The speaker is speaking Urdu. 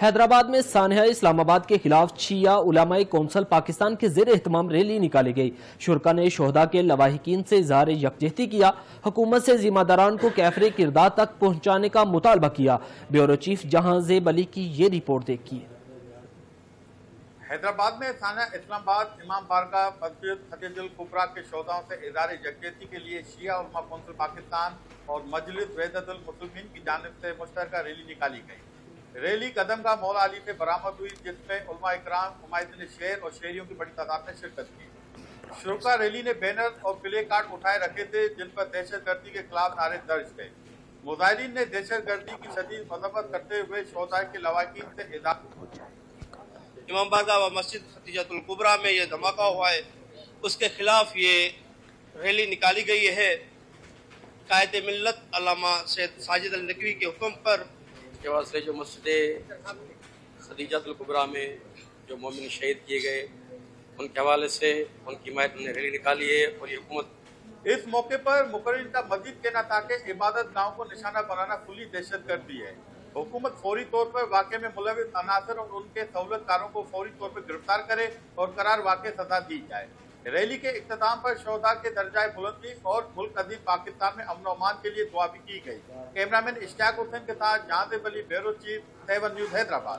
حیدرآباد میں سانحہ اسلام آباد کے خلاف شیعہ علماء کونسل پاکستان کے زیر اہتمام ریلی نکالی گئی۔ شرکا نے شہداء کے لواحقین سے اظہار یکجہتی کیا، حکومت سے ذمہ داران کو کیفر کردار تک پہنچانے کا مطالبہ کیا۔ بیورو چیف جہاں زیب علی کی یہ رپورٹ دیکھیے۔ حیدرآباد میں سانحہ اسلام آباد امام بارگاہ مسجد خدیجہ الکبریٰ کے شہداؤں سے اظہار یکجہتی کے لیے شیعہ علماء کونسل پاکستان اور مجلس وحدت المسلمین کی جانب سے مشترکہ ریلی نکالی گئی۔ ریلی قدم گاہ مولا علی سے برآمد ہوئی، جس میں علماء اکرام، مماثلین شہر اور شہریوں کی بڑی تعداد نے شرکت کی۔ شرکا ریلی نے بینر اور پلے کارڈ اٹھائے رکھے تھے جن پر دہشت گردی کے خلاف نعرے درج تھے۔ مظاہرین نے دہشت گردی کی شدید مذمت کرتے ہوئے شہداء کے لواحقین سے اظہار امام بارگاہ و مسجد خدیجہ الکبریٰ میں یہ دھماکہ ہوا ہے، اس کے خلاف یہ ریلی نکالی گئی ہے۔ قائد ملت علامہ سید ساجد علی نقوی کے حکم پر کے واسطے جو مسجد خدیجہ الکبریٰ میں جو مومن شہید کیے گئے ان کے حوالے سے ان کی حمایت نے ریلی نکالی ہے، اور یہ حکومت اس موقع پر مقررین کا مزید کہنا تھا کہ عبادت گاہوں کو نشانہ بنانا کھلی دہشت گردی ہے۔ حکومت فوری طور پر واقعے میں ملوث عناصر اور ان کے سہولت کاروں کو فوری طور پر گرفتار کرے اور قرار واقع سزا دی جائے۔ ریلی کے اختتام پر شہداء کے درجہ بلندی اور ملک عزیز پاکستان میں امن و امان کے لیے دعا بھی کی گئی۔ کیمرامین اشتیاق حسین کے ساتھ جہاں زیب علی، بیورو چیف 7 نیوز حیدرآباد۔